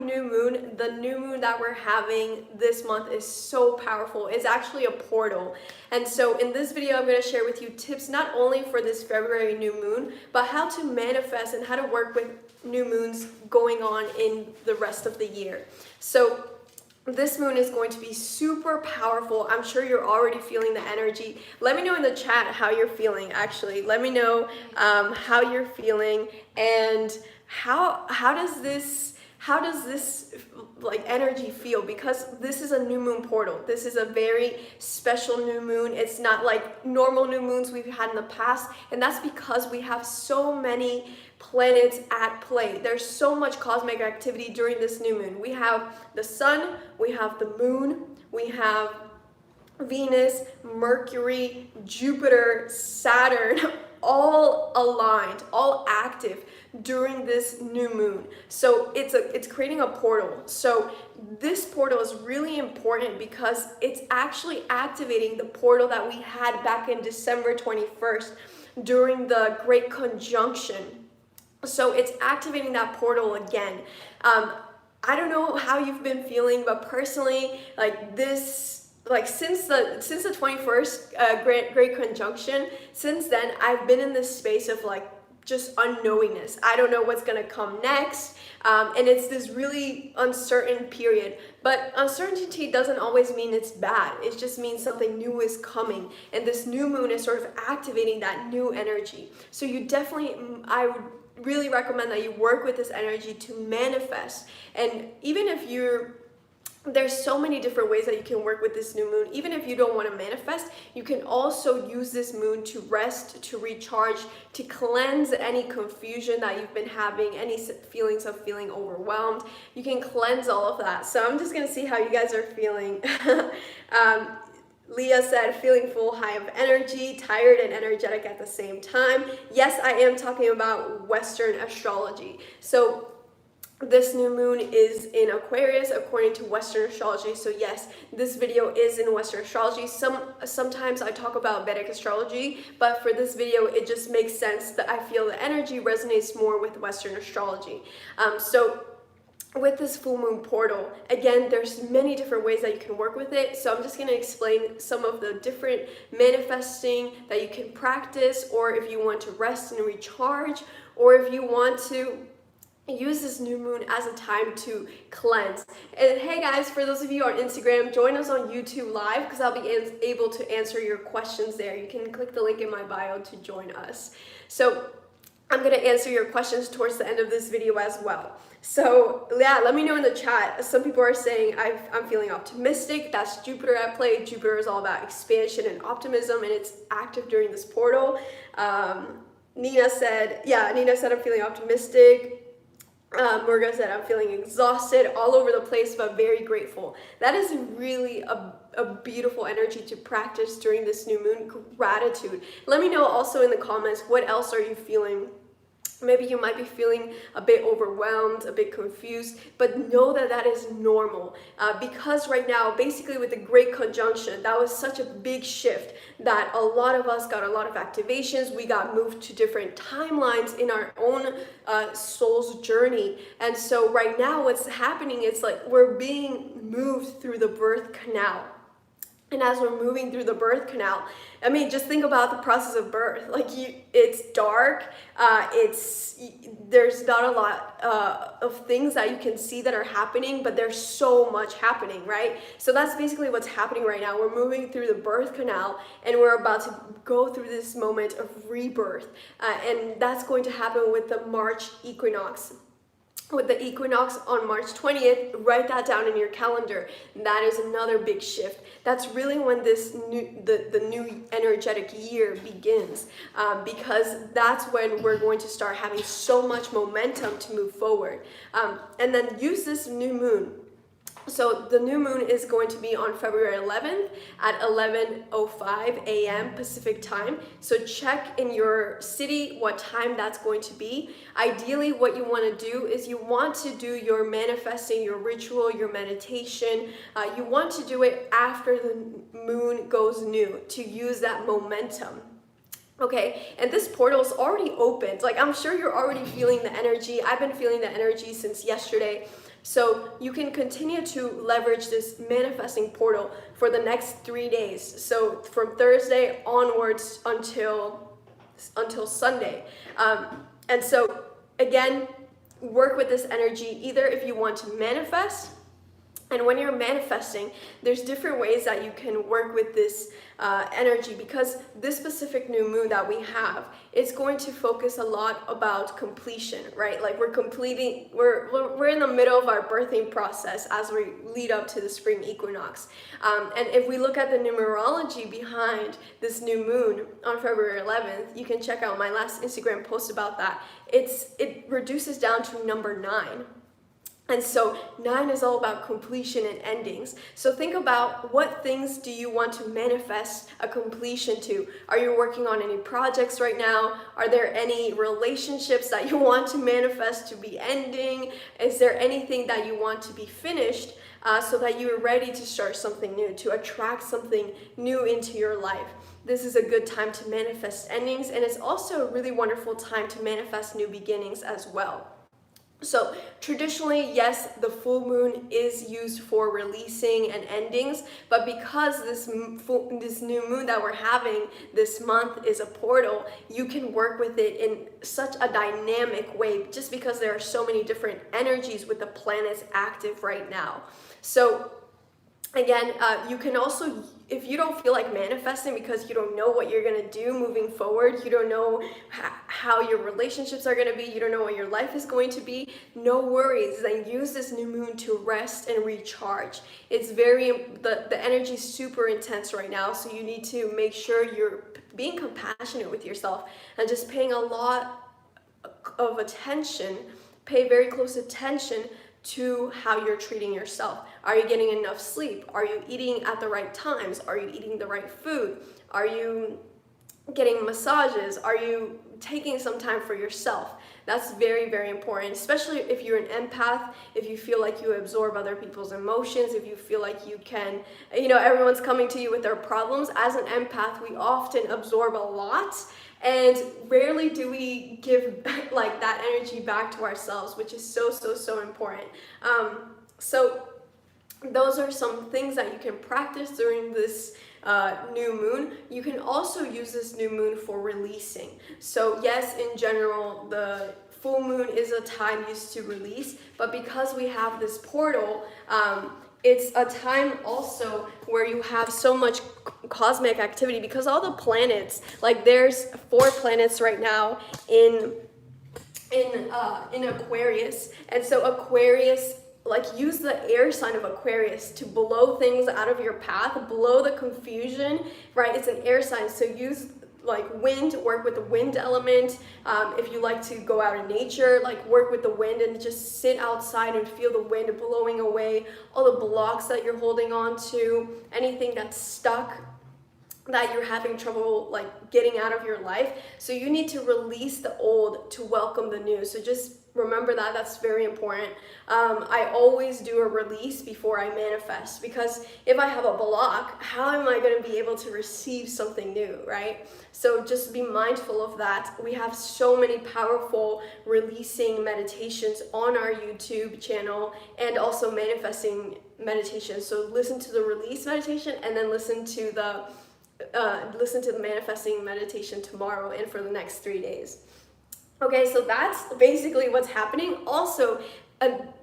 New moon, the new moon that we're having this month is so powerful. It's actually a portal. And so in this video, I'm going to share with you tips not only for this February new moon, but how to manifest and how to work with new moons going on in the rest of the year. So this moon is going to be super powerful. I'm sure you're already feeling the energy. Let me know in the chat how you're feeling, actually. Let me know how you're feeling and how does this like energy feel, because this is a new moon portal. This is a very special new moon. It's not like normal new moons we've had in the past, and that's because we have so many planets at play. There's so much cosmic activity during this new moon. We have the sun, we have the moon, we have Venus, Mercury, Jupiter, Saturn, all aligned, all active during this new moon. So it's creating a portal. So this portal is really important because it's actually activating the portal that we had back in December 21st during the Great Conjunction. So it's activating that portal again. I don't know how you've been feeling, but personally, since the 21st Great Conjunction, since then I've been in this space of just unknowingness. I don't know what's gonna come next, and it's this really uncertain period. But uncertainty doesn't always mean it's bad. It just means something new is coming, and this new moon is sort of activating that new energy. So you definitely, I would really recommend that you work with this energy to manifest. And even if there's so many different ways that you can work with this new moon. Even if you don't want to manifest, you can also use this moon to rest, to recharge, to cleanse any confusion that you've been having, any feelings of feeling overwhelmed. You can cleanse all of that. So I'm just going to see how you guys are feeling. Leah said, feeling full, high of energy, tired and energetic at the same time. Yes, I am talking about Western astrology. So this new moon is in Aquarius according to Western astrology. So yes, this video is in Western astrology. Sometimes I talk about Vedic astrology, but for this video, it just makes sense that I feel the energy resonates more with Western astrology. So with this full moon portal, again, there's many different ways that you can work with it. So I'm just going to explain some of the different manifesting that you can practice, or if you want to rest and recharge, or if you want to use this new moon as a time to cleanse. And hey guys, for those of you on Instagram, join us on YouTube live, because I'll be able to answer your questions there. You can click the link in my bio to join us. So I'm going to answer your questions towards the end of this video as well. So yeah, let me know in the chat. Some people are saying I'm feeling optimistic. That's Jupiter at play. Jupiter is all about expansion and optimism, and it's active during this portal. Nina said I'm feeling optimistic. Murga said, I'm feeling exhausted, all over the place, but very grateful. That is really a beautiful energy to practice during this new moon, gratitude. Let me know also in the comments, what else are you feeling? Maybe you might be feeling a bit overwhelmed, a bit confused, but know that that is normal. Because right now, basically with the Great Conjunction, that was such a big shift that a lot of us got a lot of activations. We got moved to different timelines in our own soul's journey. And so right now what's happening is we're being moved through the birth canal. And as we're moving through the birth canal, I mean, just think about the process of birth. It's dark. There's not a lot of things that you can see that are happening, but there's so much happening, right? So that's basically what's happening right now. We're moving through the birth canal, and we're about to go through this moment of rebirth. And that's going to happen with the March equinox. With the equinox on March 20th, write that down in your calendar. That is another big shift. That's really when the new energetic year begins, because that's when we're going to start having so much momentum to move forward. And then use this new moon. So the new moon is going to be on February 11th at 11:05 a.m. Pacific time. So check in your city what time that's going to be. Ideally, what you want to do is you want to do your manifesting, your ritual, your meditation. You want to do it after the moon goes new to use that momentum. Okay, and this portal is already opened. I'm sure you're already feeling the energy. I've been feeling the energy since yesterday. So you can continue to leverage this manifesting portal for the next 3 days. So from Thursday onwards until Sunday. And so again, work with this energy either if you want to manifest. And when you're manifesting, there's different ways that you can work with this energy, because this specific new moon that we have is going to focus a lot about completion, right? Like we're in the middle of our birthing process as we lead up to the spring equinox. And if we look at the numerology behind this new moon on February 11th, you can check out my last Instagram post about that. It reduces down to number 9. And so 9 is all about completion and endings. So think about, what things do you want to manifest a completion to? Are you working on any projects right now? Are there any relationships that you want to manifest to be ending? Is there anything that you want to be finished so that you're ready to start something new, to attract something new into your life? This is a good time to manifest endings, and it's also a really wonderful time to manifest new beginnings as well. So traditionally, yes, the full moon is used for releasing and endings, but because this new moon that we're having this month is a portal, you can work with it in such a dynamic way, just because there are so many different energies with the planets active right now. So again, you can also, if you don't feel like manifesting because you don't know what you're going to do moving forward, you don't know how your relationships are going to be, you don't know what your life is going to be, no worries. Then use this new moon to rest and recharge. It's the energy is super intense right now, so you need to make sure you're being compassionate with yourself and just paying a lot of attention, pay very close attention to how you're treating yourself. Are you getting enough sleep? Are you eating at the right times? Are you eating the right food? Are you getting massages? Are you taking some time for yourself? That's very, very important, especially if you're an empath, if you feel like you absorb other people's emotions, if you feel like you can, everyone's coming to you with their problems. As an empath, we often absorb a lot, and rarely do we give like that energy back to ourselves, which is so, so, so important. So those are some things that you can practice during this new moon. You can also use this new moon for releasing. So yes, in general, the full moon is a time used to release, but because we have this portal, it's a time also where you have so much cosmic activity, because all the planets, like there's 4 planets right now in Aquarius, and so Aquarius, like, use the air sign of Aquarius to blow things out of your path, blow the confusion, right? It's an air sign, so use like wind, work with the wind element. If you like to go out in nature, like work with the wind and just sit outside and feel the wind blowing away all the blocks that you're holding on to, anything that's stuck that you're having trouble like getting out of your life. So you need to release the old to welcome the new. So just remember that. That's very important. I always do a release before I manifest, because if I have a block, how am I going to be able to receive something new, right? So just be mindful of that. We have so many powerful releasing meditations on our YouTube channel, and also manifesting meditations. So listen to the release meditation, and then listen to the manifesting meditation tomorrow and for the next 3 days. Okay, so that's basically what's happening. Also,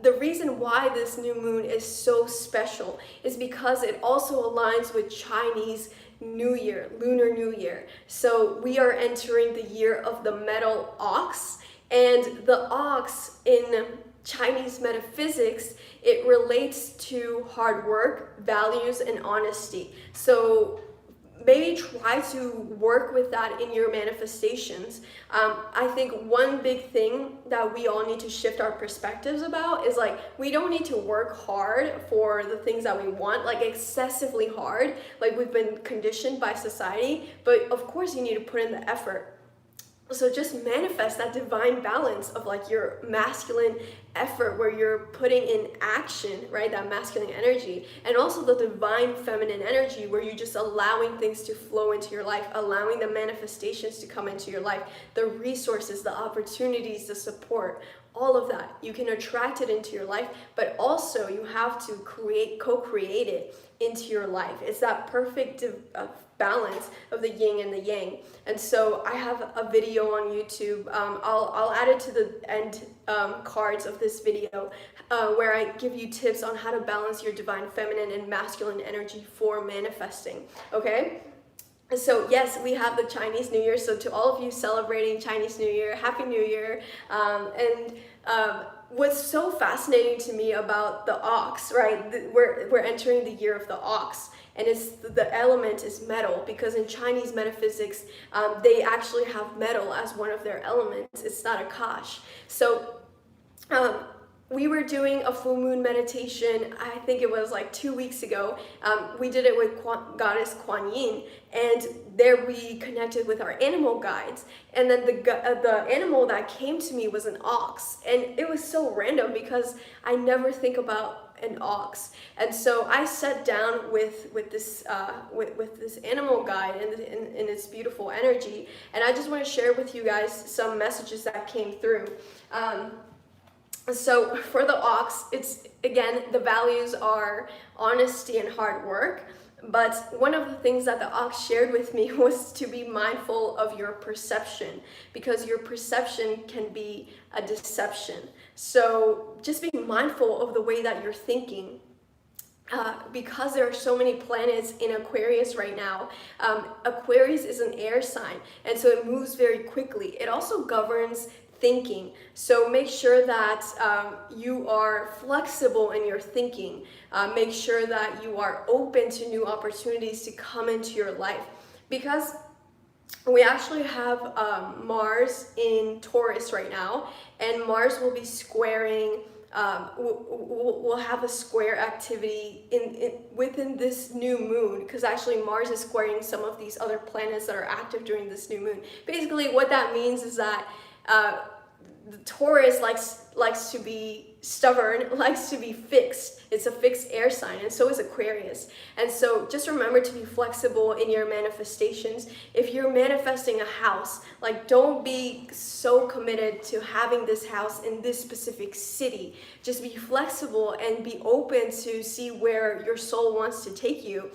the reason why this new moon is so special is because it also aligns with Chinese New Year, Lunar New Year. So we are entering the year of the metal ox, and the ox in Chinese metaphysics, it relates to hard work, values, and honesty. So maybe try to work with that in your manifestations. I think one big thing that we all need to shift our perspectives about is, like, we don't need to work hard for the things that we want, like excessively hard, like we've been conditioned by society, but of course you need to put in the effort. So just manifest that divine balance of like your masculine effort where you're putting in action, right? That masculine energy, and also the divine feminine energy where you're just allowing things to flow into your life, allowing the manifestations to come into your life, the resources, the opportunities, the support. all of that. You can attract it into your life, but also you have to co-create it into your life. It's that perfect balance of the yin and the yang. And so I have a video on YouTube. I'll add it to the end cards of this video, where I give you tips on how to balance your divine feminine and masculine energy for manifesting. Okay? So yes, we have the Chinese New Year. So to all of you celebrating Chinese New Year, Happy New Year. What's so fascinating to me about the ox, right? We're entering the year of the ox, and the element is metal, because in Chinese metaphysics, they actually have metal as one of their elements. It's not Akash. So we were doing a full moon meditation, I think it was like 2 weeks ago. We did it with Goddess Kuan Yin, and there we connected with our animal guides. And then the animal that came to me was an ox, and it was so random because I never think about an ox. And so I sat down with this animal guide and its beautiful energy, and I just want to share with you guys some messages that came through. So for the ox, it's, again, the values are honesty and hard work. But one of the things that the ox shared with me was to be mindful of your perception, because your perception can be a deception. So just be mindful of the way that you're thinking. Because there are so many planets in Aquarius right now. Aquarius is an air sign, and so it moves very quickly. It also governs thinking. So make sure that you are flexible in your thinking. Make sure that you are open to new opportunities to come into your life, because we actually have Mars in Taurus right now, and Mars will be squaring. We'll have a square activity within this new moon, because actually Mars is squaring some of these other planets that are active during this new moon. Basically, what that means is that the Taurus likes to be stubborn, likes to be fixed. It's a fixed air sign, and so is Aquarius. And so just remember to be flexible in your manifestations. If you're manifesting a house, like, don't be so committed to having this house in this specific city. Just be flexible and be open to see where your soul wants to take you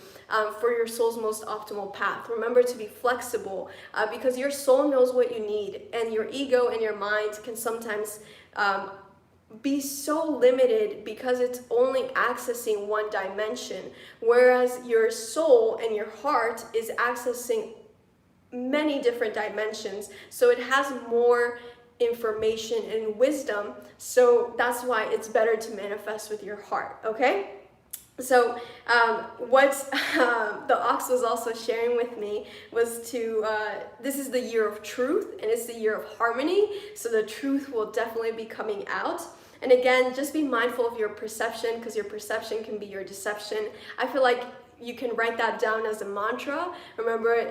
for your soul's most optimal path. Remember to be flexible, because your soul knows what you need, and your ego and your mind can sometimes be so limited because it's only accessing one dimension, whereas your soul and your heart is accessing many different dimensions. So it has more information and wisdom. So that's why it's better to manifest with your heart, okay? So what the ox was also sharing with me was this is the year of truth, and it's the year of harmony. So the truth will definitely be coming out. And again, just be mindful of your perception, because your perception can be your deception. I feel like you can write that down as a mantra. Remember,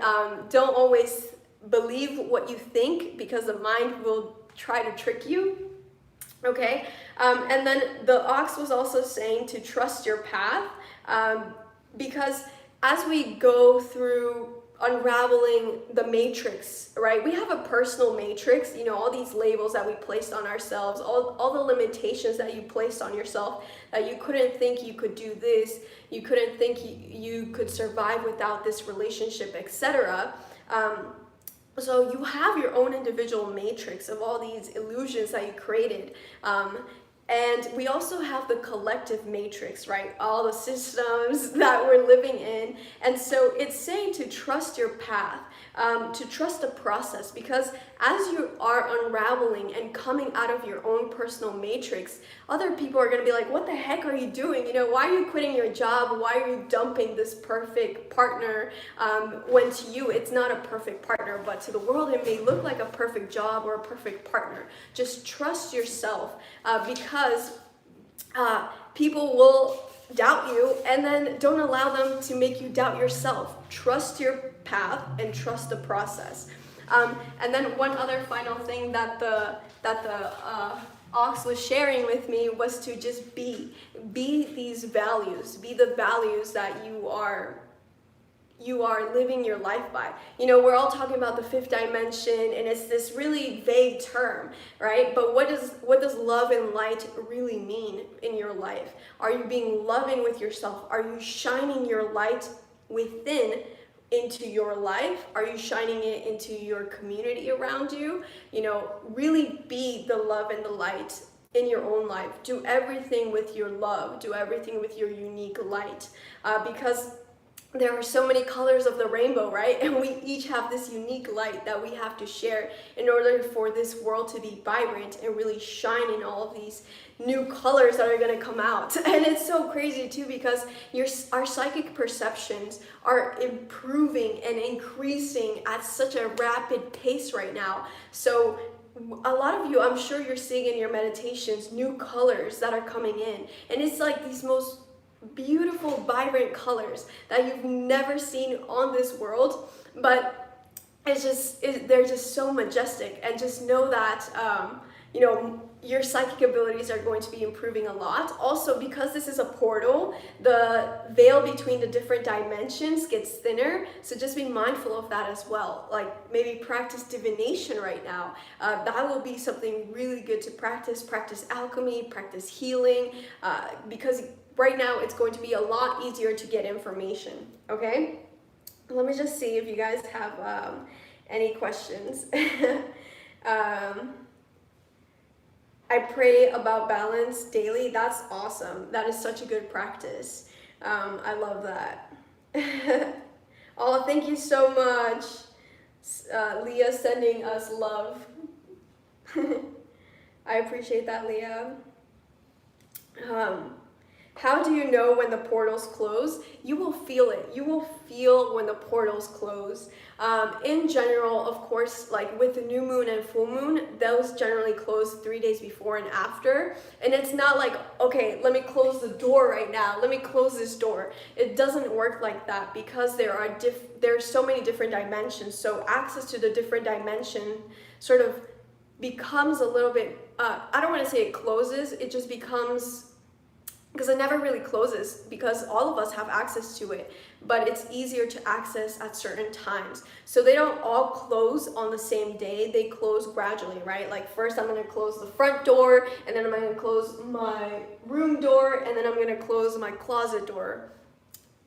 don't always believe what you think, because the mind will try to trick you. Okay, and then the ox was also saying to trust your path, because as we go through unraveling the matrix, right? We have a personal matrix, you know, all these labels that we placed on ourselves, all the limitations that you placed on yourself, that you couldn't think you could do this, you couldn't think you could survive without this relationship, etc. So you have your own individual matrix of all these illusions that you created. And we also have the collective matrix, right? All the systems that we're living in. And so it's saying to trust your path, to trust the process, because as you are unraveling and coming out of your own personal matrix, other people are going to be like, what the heck are you doing? You know, why are you quitting your job? Why are you dumping this perfect partner? When to you, it's not a perfect partner, but to the world, it may look like a perfect job or a perfect partner. Just trust yourself, because people will doubt you, and then don't allow them to make you doubt yourself. Trust your path and trust the process. And then one other final thing that the ox was sharing with me was to just be these values, be the values that you are you are living your life by. You know, we're all talking about the fifth dimension, and it's this really vague term, right? But what does love and light really mean in your life? Are you being loving with yourself? Are you shining your light within into your life? Are you shining it into your community around you? You know, really be the love and the light in your own life. Do everything with your love. Do everything with your unique light, because there are so many colors of the rainbow, right? And we each have this unique light that we have to share in order for this world to be vibrant and really shine in all of these new colors that are going to come out. And it's so crazy too, because our psychic perceptions are improving and increasing at such a rapid pace right now. So a lot of you, I'm sure you're seeing in your meditations new colors that are coming in, and it's like these most beautiful, vibrant colors that you've never seen on this world, but they're just so majestic. And just know that you know, your psychic abilities are going to be improving a lot. Also, because this is a portal, the veil between the different dimensions gets thinner, so just be mindful of that as well. Like, maybe practice divination right now. That will be something really good to practice alchemy, practice healing, because right now it's going to be a lot easier to get information. Okay, let me just see if you guys have any questions. I pray about balance daily. That's awesome. That is such a good practice. I love that. Oh, thank you so much. Leah sending us love. I appreciate that, Leah. How do you know when the portals close? You will feel it. You will feel when the portals close. In general, of course, like with the new moon and full moon, those generally close 3 days before and after. And it's not like, okay, let me close the door right now. Let me close this door. It doesn't work like that, because there are so many different dimensions. So access to the different dimension sort of becomes a little bit, I don't want to say it closes, it just becomes, because it never really closes, because all of us have access to it, but it's easier to access at certain times. So they don't all close on the same day, they close gradually, right? Like, first I'm going to close the front door, and then I'm going to close my room door, and then I'm going to close my closet door.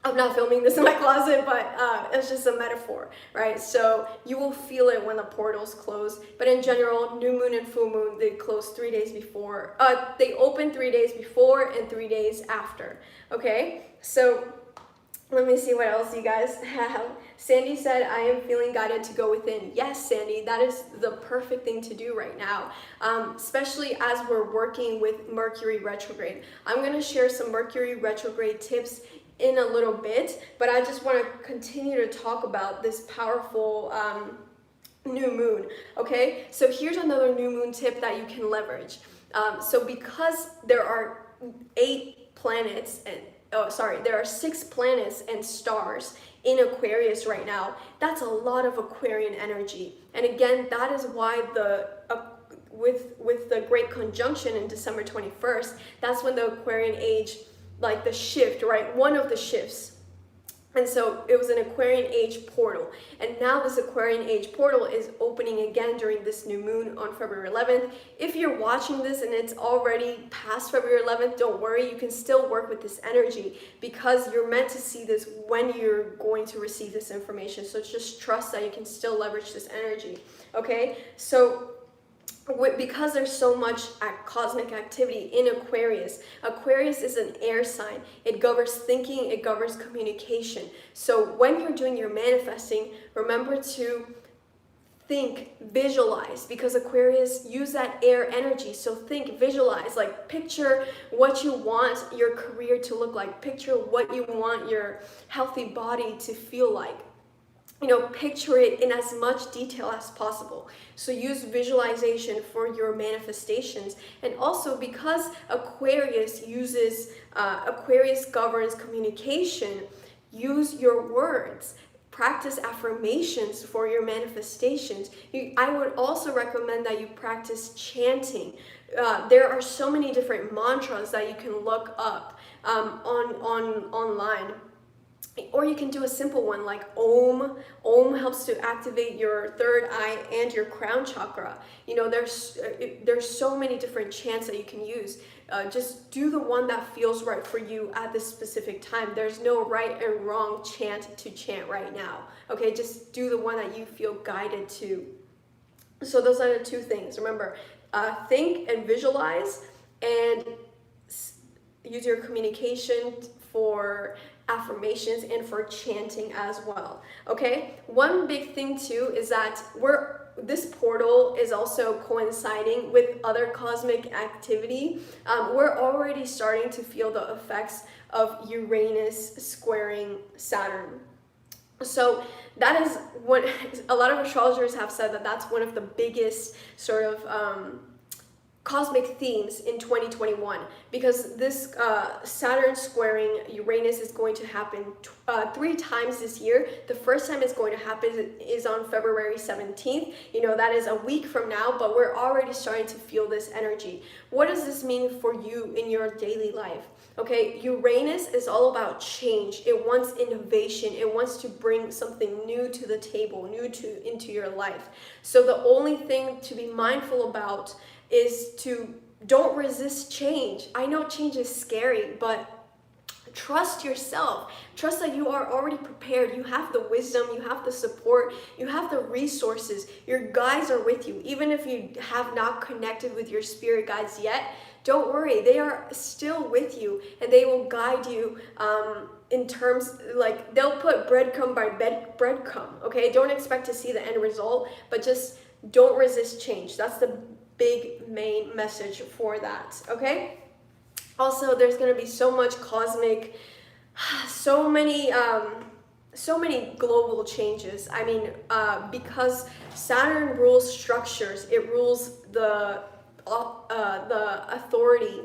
I'm not filming this in my closet, but it's just a metaphor, right? So you will feel it when the portals close. But in general, new moon and full moon, they close 3 days before. They open 3 days before and 3 days after, okay? So let me see what else you guys have. Sandy said, I am feeling guided to go within. Yes, Sandy, that is the perfect thing to do right now, especially as we're working with Mercury retrograde. I'm going to share some Mercury retrograde tips in a little bit, but I just want to continue to talk about this powerful new moon. Okay, so here's another new moon tip that you can leverage. So because there are 8 planets and there are 6 planets and stars in Aquarius right now, that's a lot of Aquarian energy. And again, that is why with the great conjunction in December 21st, that's when the Aquarian age, like the shift, right? One of the shifts. And so it was an Aquarian age portal. And now this Aquarian age portal is opening again during this new moon on February 11th. If you're watching this and it's already past February 11th, don't worry, you can still work with this energy, because you're meant to see this when you're going to receive this information. So just trust that you can still leverage this energy, okay? So because there's so much cosmic activity in Aquarius. Aquarius is an air sign. It governs thinking, it governs communication. So when you're doing your manifesting, remember to think, visualize, because Aquarius use that air energy. So think, visualize, like picture what you want your career to look like. Picture what you want your healthy body to feel like. You know, picture it in as much detail as possible. So use visualization for your manifestations. And also, because Aquarius governs communication, use your words. Practice affirmations for your manifestations. I would also recommend that you practice chanting. There are so many different mantras that you can look up online. or you can do a simple one like Om. Om helps to activate your third eye and your crown chakra. You know, there's so many different chants that you can use. Just do the one that feels right for you at this specific time. There's no right and wrong chant to chant right now. Okay, just do the one that you feel guided to. So those are the two things. Remember, think and visualize, and use your communication for affirmations and for chanting as well. Okay, one big thing too is that this portal is also coinciding with other cosmic activity. We're already starting to feel the effects of Uranus squaring Saturn. So that is what a lot of astrologers have said, that that's one of the biggest sort of cosmic themes in 2021, because this Saturn squaring Uranus is going to happen 3 times this year. The first time it's going to happen is on February 17th. You know, that is a week from now, but we're already starting to feel this energy. What does this mean for you in your daily life? Okay, Uranus is all about change. It wants innovation. It wants to bring something new to the table, into your life. So the only thing to be mindful about is to don't resist change. I know change is scary, but trust yourself. Trust that you are already prepared. You have the wisdom, you have the support, you have the resources. Your guides are with you. Even if you have not connected with your spirit guides yet, don't worry. They are still with you, and they will guide you in terms, like, they'll put breadcrumb by breadcrumb, okay? Don't expect to see the end result, but just don't resist change. That's the big main message for that, okay? Also, there's going to be so much cosmic, so many global changes. I mean, because Saturn rules structures, it rules the authority,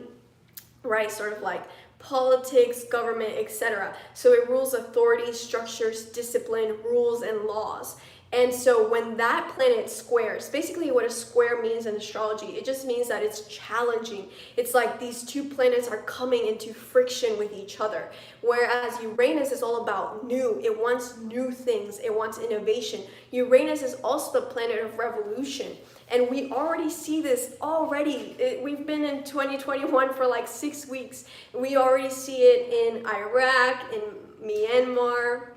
right? Sort of like politics, government, etc. So it rules authority, structures, discipline, rules, and laws. And so when that planet squares, basically what a square means in astrology, it just means that it's challenging. It's like these two planets are coming into friction with each other. Whereas Uranus is all about new. It wants new things. It wants innovation. Uranus is also the planet of revolution. And we already see this already. We've been in 2021 for like 6 weeks. We already see it in Iraq, in Myanmar,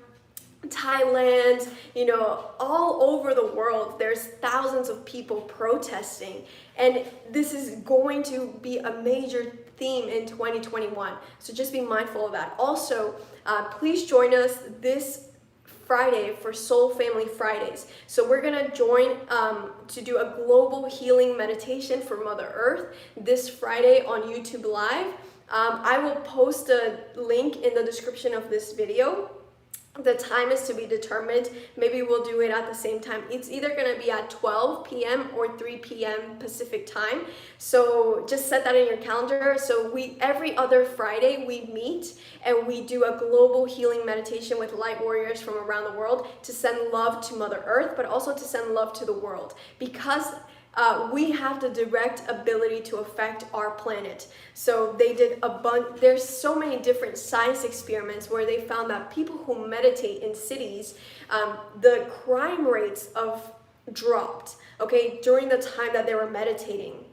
Thailand, you know, all over the world. There's thousands of people protesting, and this is going to be a major theme in 2021. So just be mindful of that. Also, please join us this Friday for Soul Family Fridays. So we're gonna join to do a global healing meditation for Mother Earth this Friday on YouTube Live. I will post a link in the description of this video. The time is to be determined. Maybe we'll do it at the same time. It's either going to be at 12 p.m. or 3 p.m. Pacific time. So just set that in your calendar. So every other Friday we meet and we do a global healing meditation with light warriors from around the world to send love to Mother Earth, but also to send love to the world, because we have the direct ability to affect our planet. So they did there's so many different science experiments where they found that people who meditate in cities, the crime rates dropped, okay, during the time that they were meditating.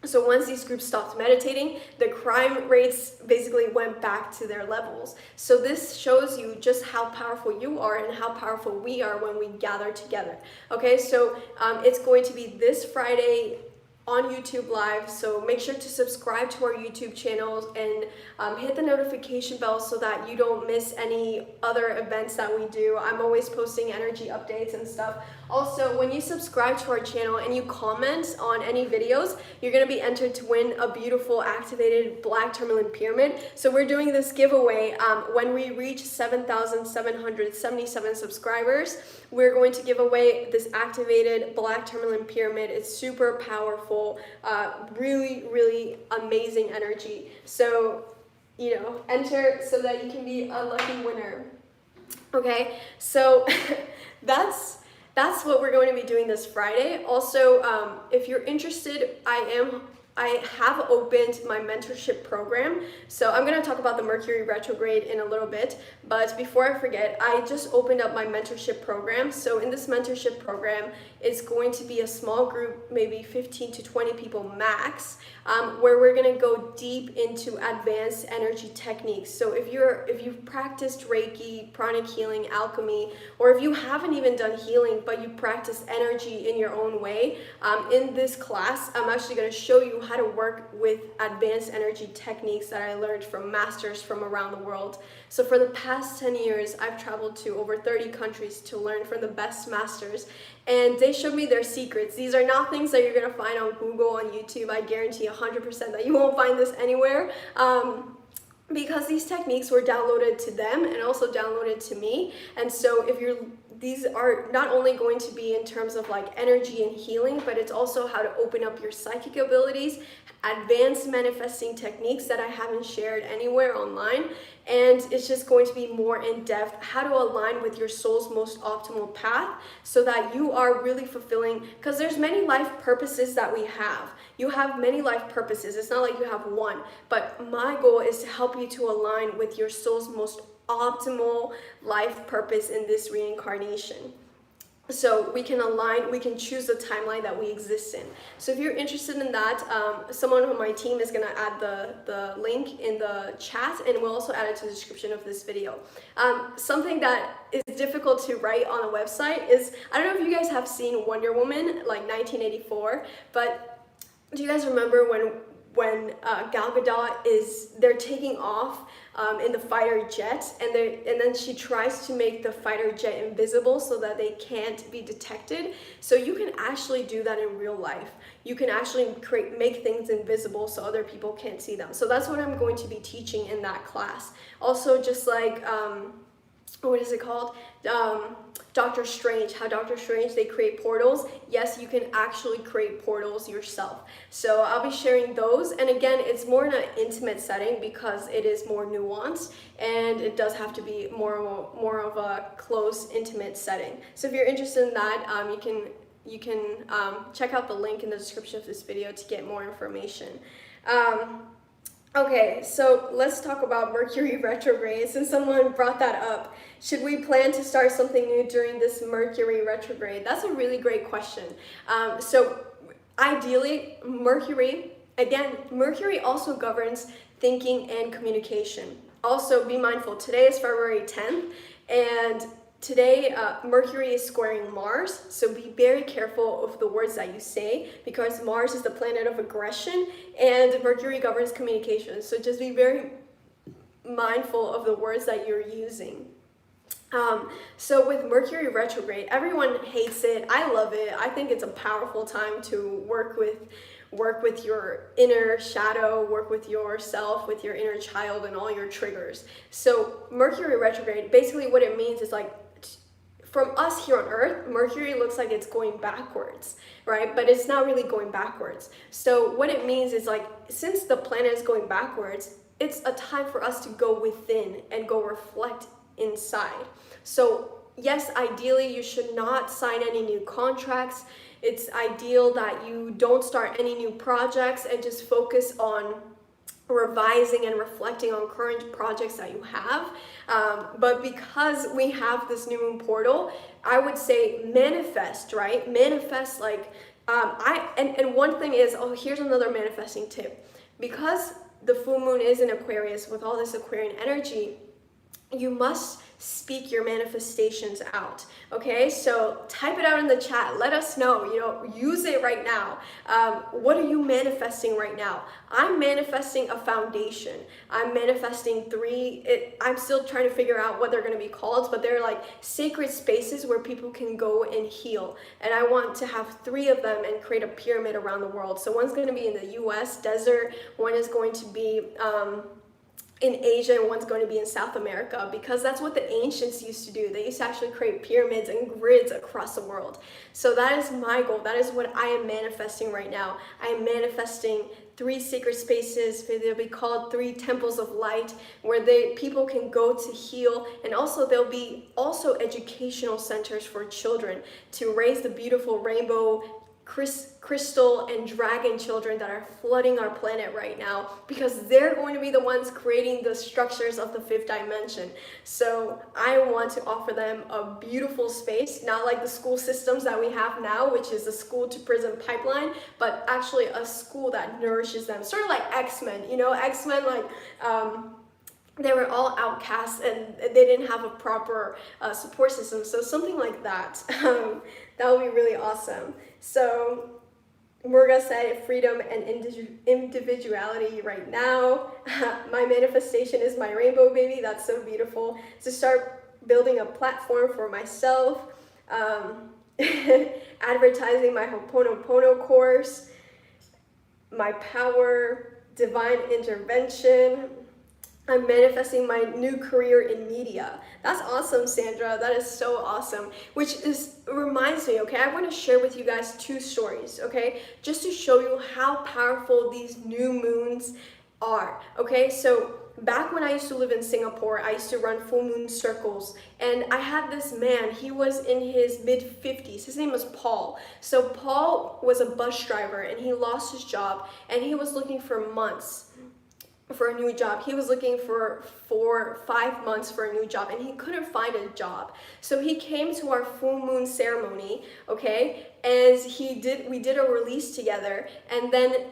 So once these groups stopped meditating, the crime rates basically went back to their levels. So this shows you just how powerful you are and how powerful we are when we gather together. Okay, so it's going to be this Friday on YouTube Live, so make sure to subscribe to our YouTube channels and hit the notification bell so that you don't miss any other events that we do. I'm always posting energy updates and stuff. Also, when you subscribe to our channel and you comment on any videos, you're going to be entered to win a beautiful activated black tourmaline pyramid. So we're doing this giveaway when we reach 7,777 subscribers. We're going to give away this activated black tourmaline pyramid. It's super powerful, really, really amazing energy. So, you know, enter so that you can be a lucky winner. Okay, so that's what we're going to be doing this Friday. Also, if you're interested, I am I have opened my mentorship program. So I'm going to talk about the Mercury retrograde in a little bit, but before I forget, I just opened up my mentorship program. So in this mentorship program, it's going to be a small group, maybe 15 to 20 people max, where we're going to go deep into advanced energy techniques. So if you've practiced Reiki, pranic healing, alchemy, or if you haven't even done healing but you practice energy in your own way, in this class I'm actually going to show you how to work with advanced energy techniques that I learned from masters from around the world. So for the past 10 years, I've traveled to over 30 countries to learn from the best masters, and they showed me their secrets. These are not things that you're going to find on Google, on YouTube. I guarantee 100% that you won't find this anywhere. Because these techniques were downloaded to them and also downloaded to me. And so these are not only going to be in terms of like energy and healing, but it's also how to open up your psychic abilities, advanced manifesting techniques that I haven't shared anywhere online. And it's just going to be more in depth, how to align with your soul's most optimal path so that you are really fulfilling, because there's many life purposes that we have. You have many life purposes. It's not like you have one, but my goal is to help you to align with your soul's most optimal life purpose in this reincarnation. So we can align, we can choose the timeline that we exist in. So if you're interested in that, someone on my team is going to add the link in the chat, and we'll also add it to the description of this video. Something that is difficult to write on a website is, I don't know if you guys have seen Wonder Woman, like 1984, but do you guys remember when Gal Gadot they're taking off in the fighter jet, and then she tries to make the fighter jet invisible so that they can't be detected. So you can actually do that in real life. You can actually make things invisible so other people can't see them. So that's what I'm going to be teaching in that class. Also, just like what is it called? Doctor Strange, how Doctor Strange, they create portals. Yes, you can actually create portals yourself. So I'll be sharing those. And again, it's more in an intimate setting because it is more nuanced, and it does have to be more of a close, intimate setting. So if you're interested in that, you can check out the link in the description of this video to get more information. Okay, so let's talk about Mercury retrograde. Since someone brought that up, should we plan to start something new during this Mercury retrograde? That's a really great question. So ideally, Mercury also governs thinking and communication. Also, be mindful, today is February 10th, and today, Mercury is squaring Mars, so be very careful of the words that you say, because Mars is the planet of aggression and Mercury governs communication. So just be very mindful of the words that you're using. So with Mercury retrograde, everyone hates it. I love it. I think it's a powerful time to work with your inner shadow, work with yourself, with your inner child and all your triggers. So Mercury retrograde, basically what it means is like, from us here on Earth, Mercury looks like it's going backwards, right? But it's not really going backwards. So what it means is like, since the planet is going backwards, it's a time for us to go within and go reflect inside. So yes, ideally you should not sign any new contracts. It's ideal that you don't start any new projects and just focus on revising and reflecting on current projects that you have. But because we have this new moon portal, I would say manifest, right? Manifest like, and one thing is, here's another manifesting tip. Because the full moon is in Aquarius with all this Aquarian energy, you must speak your manifestations out. Okay, so type it out in the chat. Let us know, use it right now. What are you manifesting right now? I'm manifesting a foundation. I'm manifesting I'm still trying to figure out what they're going to be called, but they're like sacred spaces where people can go and heal. And I want to have 3 of them and create a pyramid around the world. So one's going to be in the US desert, one is going to be in Asia, and one's going to be in South America, because that's what the ancients used to do. They used to actually create pyramids and grids across the world. So that is my goal. That is what I am manifesting right now. I am manifesting 3 sacred spaces. They'll be called 3 temples of light, where people can go to heal, and also there'll be also educational centers for children to raise the beautiful rainbow crystal and dragon children that are flooding our planet right now, because they're going to be the ones creating the structures of the fifth dimension. So I want to offer them a beautiful space, not like the school systems that we have now, which is a school to prison pipeline, but actually a school that nourishes them, sort of like X-Men. You know, X-Men, like they were all outcasts and they didn't have a proper support system. So something like that, that would be really awesome. So Murga said freedom and individuality right now. My manifestation is my rainbow baby. That's so beautiful. To start building a platform for myself, advertising my Ho'oponopono course, my power, divine intervention. I'm manifesting my new career in media. That's awesome, Sandra. That is so awesome. Which reminds me, okay, I want to share with you guys 2 stories, okay? Just to show you how powerful these new moons are, okay? So back when I used to live in Singapore, I used to run full moon circles, and I had this man. He was in his mid-50s. His name was Paul. So Paul was a bus driver, and he lost his job, and he was looking for months for a new job. He was looking for 5 months for a new job, and he couldn't find a job. So he came to our full moon ceremony, okay, and we did a release together, and then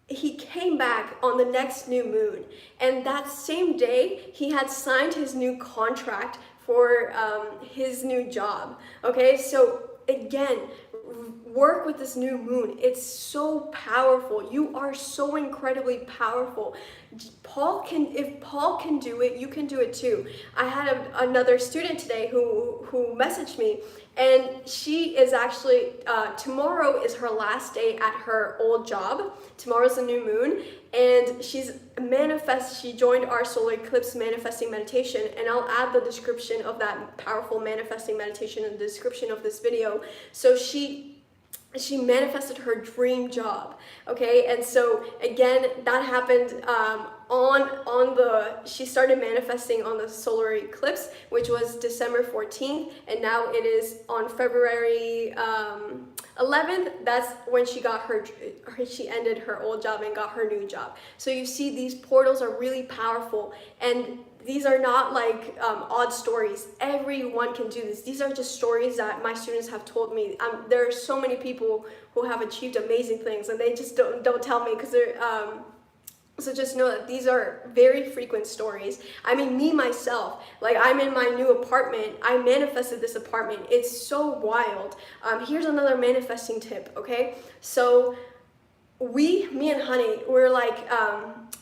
he came back on the next new moon, and that same day he had signed his new contract for his new job. Okay, so again, work with this new moon. It's so powerful. You are so incredibly powerful. If Paul can do it, you can do it too. I had another student today who messaged me, and she is actually, tomorrow is her last day at her old job. Tomorrow's a new moon, and she joined our solar eclipse manifesting meditation, and I'll add the description of that powerful manifesting meditation in the description of this video. So she manifested her dream job, okay? And so again, that happened she started manifesting on the solar eclipse, which was December 14th, and now it is on February 11th. That's when she ended her old job and got her new job. So you see, these portals are really powerful, and these are not like odd stories. Everyone can do this. These are just stories that my students have told me. There are so many people who have achieved amazing things, and they just don't tell me because they're. So just know that these are very frequent stories. I mean, me myself, like I'm in my new apartment. I manifested this apartment. It's so wild. Here's another manifesting tip, okay? So me and Honey,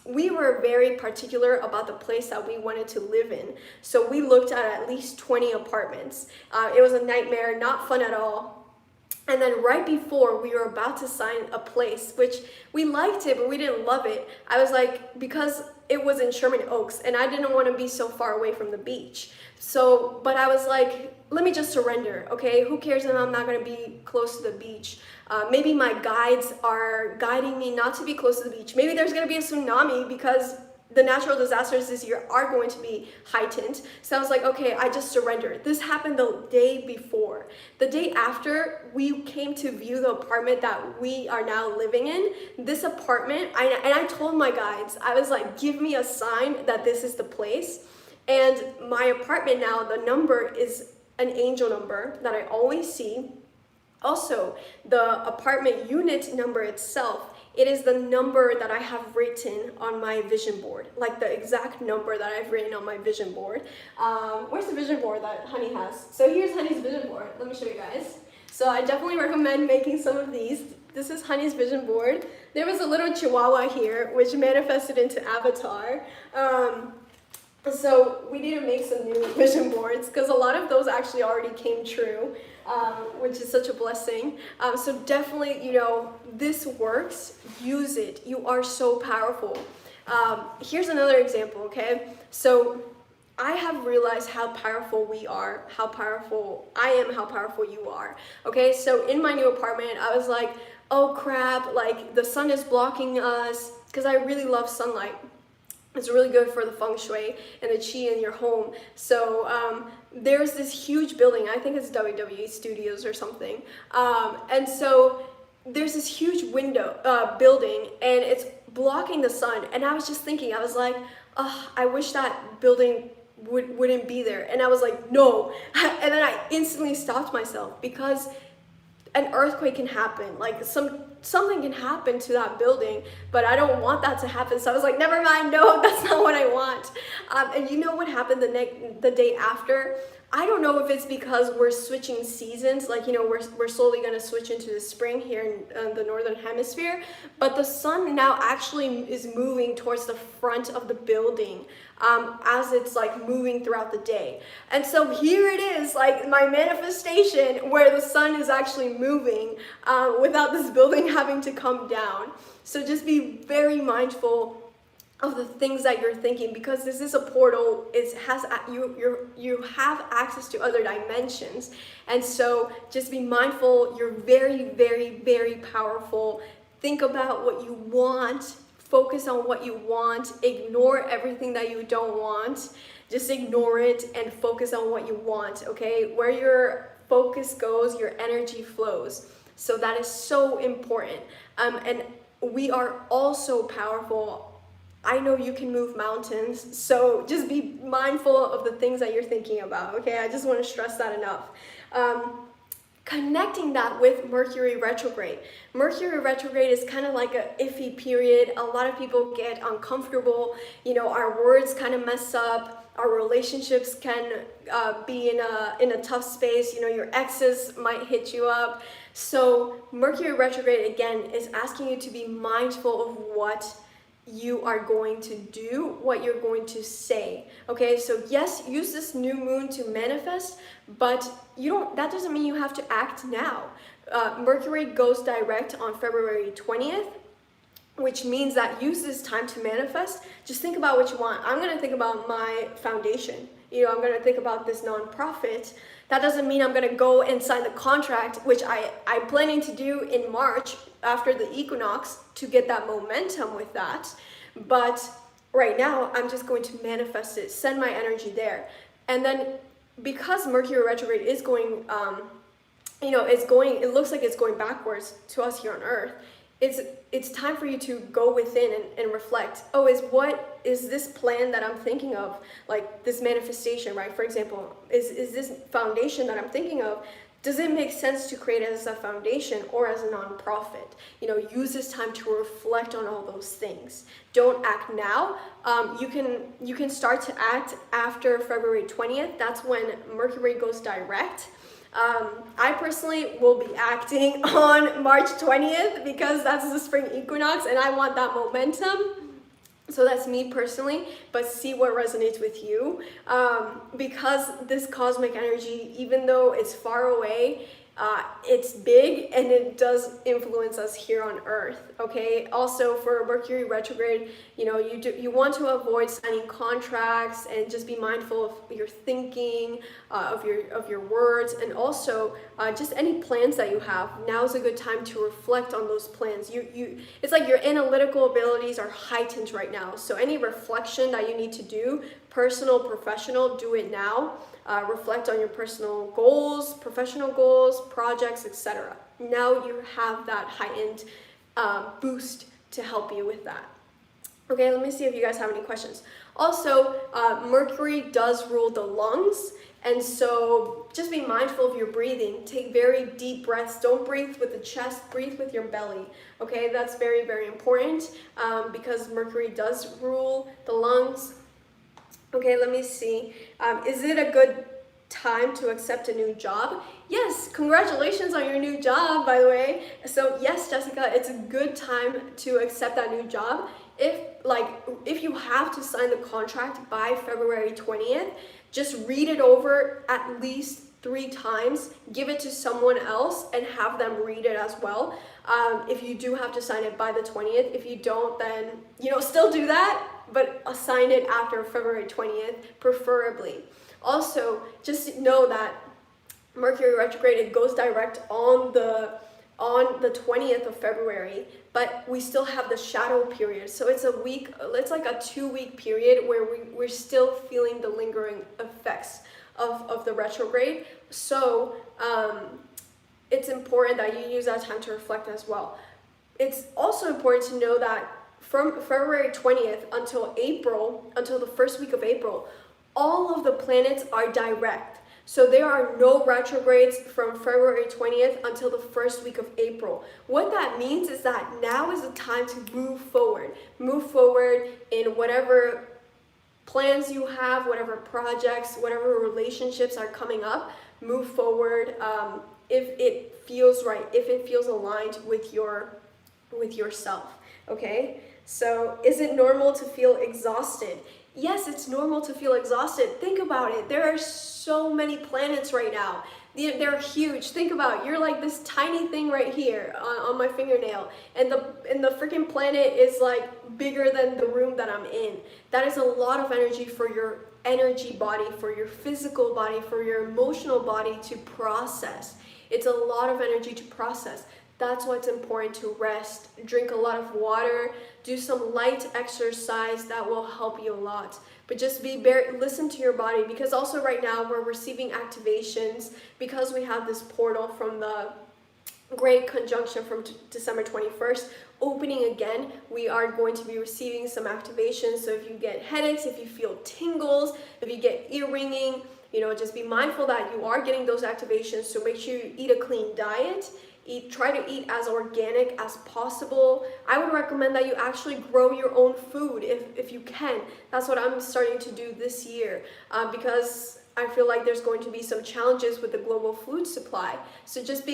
we were very particular about the place that we wanted to live in. So we looked at least 20 apartments. It was a nightmare, not fun at all. And then right before we were about to sign a place, which we liked it, but we didn't love it. I was like, because it was in Sherman Oaks, and I didn't want to be so far away from the beach. So, but I was like, let me just surrender, okay? Who cares if I'm not going to be close to the beach? Maybe my guides are guiding me not to be close to the beach. Maybe there's going to be a tsunami because the natural disasters this year are going to be heightened. So I was like, okay, I just surrendered. This happened the day before. The day after, we came to view the apartment that we are now living in. This apartment, I told my guides, I was like, give me a sign that this is the place. And my apartment now, the number is an angel number that I always see. Also, the apartment unit number itself, it is the number that I have written on my vision board, like the exact number that I've written on my vision board. Where's the vision board that Honey has? So here's Honey's vision board. Let me show you guys. So I definitely recommend making some of these. This is Honey's vision board. There was a little chihuahua here, which manifested into Avatar. So we need to make some new vision boards because a lot of those actually already came true, which is such a blessing. So definitely, you know, this works. Use it. You are so powerful. Here's another example, okay? So I have realized how powerful we are, how powerful I am, how powerful you are. Okay, so in my new apartment, I was like, oh crap, like the sun is blocking us, because I really love sunlight. It's really good for the feng shui and the qi in your home. So there's this huge building, I think it's WWE Studios or something. And so there's this huge building, and it's blocking the sun. And I was just thinking, I was like, oh, I wish that building wouldn't be there. And I was like, no. And then I instantly stopped myself, because an earthquake can happen, like something can happen to that building, but I don't want that to happen. So I was like, never mind, no, that's not what I want. And you know what happened the day after? I don't know if it's because we're switching seasons, like, you know, we're slowly going to switch into the spring here in the northern hemisphere, but the sun now actually is moving towards the front of the building as it's like moving throughout the day. And so here it is, like my manifestation, where the sun is actually moving without this building having to come down. So just be very mindful of the things that you're thinking, because this is a portal. It has you have access to other dimensions, and so just be mindful. You're very, very, very powerful. Think about what you want. Focus on what you want. Ignore everything that you don't want. Just ignore it and focus on what you want. Okay, where your focus goes, your energy flows. So that is so important. And we are all so powerful. I know you can move mountains, so just be mindful of the things that you're thinking about, okay? I just want to stress that enough. Connecting that with Mercury retrograde. Mercury retrograde is kind of like an iffy period. A lot of people get uncomfortable. You know, our words kind of mess up. Our relationships can be in a tough space. You know, your exes might hit you up. So Mercury retrograde, again, is asking you to be mindful of what you are going to do, what you're going to say. Okay, so yes, use this new moon to manifest, but that doesn't mean you have to act now. Mercury goes direct on February 20th, which means that use this time to manifest. Just think about what you want. I'm going to think about my foundation. You know, I'm going to think about this nonprofit. That doesn't mean I'm going to go and sign the contract, which I'm planning to do in March after the equinox to get that momentum with that. But right now, I'm just going to manifest it, send my energy there. And then because Mercury retrograde is going, it looks like it's going backwards to us here on Earth. It's time for you to go within and reflect. Oh, is this plan that I'm thinking of, like this manifestation, right? For example, is this foundation that I'm thinking of, does it make sense to create it as a foundation or as a nonprofit? You know, use this time to reflect on all those things. Don't act now. You can start to act after February 20th. That's when Mercury goes direct. I personally will be acting on March 20th because that's the spring equinox and I want that momentum. So that's me personally, but see what resonates with you. Because this cosmic energy, even though it's far away, it's big and it does influence us here on Earth, okay? Also for Mercury retrograde, you know, you want to avoid signing contracts and just be mindful of your thinking, of your words, and also just any plans that you have. Now is a good time to reflect on those plans. It's like your analytical abilities are heightened right now. So any reflection that you need to do, personal, professional, do it now. Reflect on your personal goals, professional goals, projects, etc. Now you have that heightened boost to help you with that. Okay, let me see if you guys have any questions. Also, Mercury does rule the lungs, and so just be mindful of your breathing. Take very deep breaths. Don't breathe with the chest, breathe with your belly. Okay, that's very, very important because Mercury does rule the lungs. Okay, let me see. Is it a good time to accept a new job? Yes, congratulations on your new job, by the way. So yes, Jessica, it's a good time to accept that new job. If you have to sign the contract by February 20th, just read it over at least 3 times, give it to someone else and have them read it as well. If you do have to sign it by the 20th, if you don't, then, still do that, but sign it after February 20th, preferably. Also, just know that Mercury retrograde, it goes direct on the 20th of February, but we still have the shadow period. So it's like a 2-week period where we're still feeling the lingering effects of the retrograde. So it's important that you use that time to reflect as well. It's also important to know that from February 20th until the first week of April, all of the planets are direct. So there are no retrogrades from February 20th until the first week of April. What that means is that now is the time to move forward. Move forward in whatever plans you have, whatever projects, whatever relationships are coming up. Move forward if it feels right, if it feels aligned with yourself. Okay? So is it normal to feel exhausted? Yes, it's normal to feel exhausted. Think about it. There are so many planets right now. They're huge. Think about it. You're like this tiny thing right here on my fingernail, and the freaking planet is like bigger than the room that I'm in. That is a lot of energy for your energy body, for your physical body, for your emotional body to process. It's a lot of energy to process. That's why it's important to rest, drink a lot of water, do some light exercise. That will help you a lot. But just listen to your body, because also right now we're receiving activations because we have this portal from the Great Conjunction from December 21st opening again. We are going to be receiving some activations. So if you get headaches, if you feel tingles, if you get ear ringing, just be mindful that you are getting those activations. So make sure you eat a clean diet. Try to eat as organic as possible. I would recommend that you actually grow your own food if you can. That's what I'm starting to do this year because I feel like there's going to be some challenges with the global food supply. So just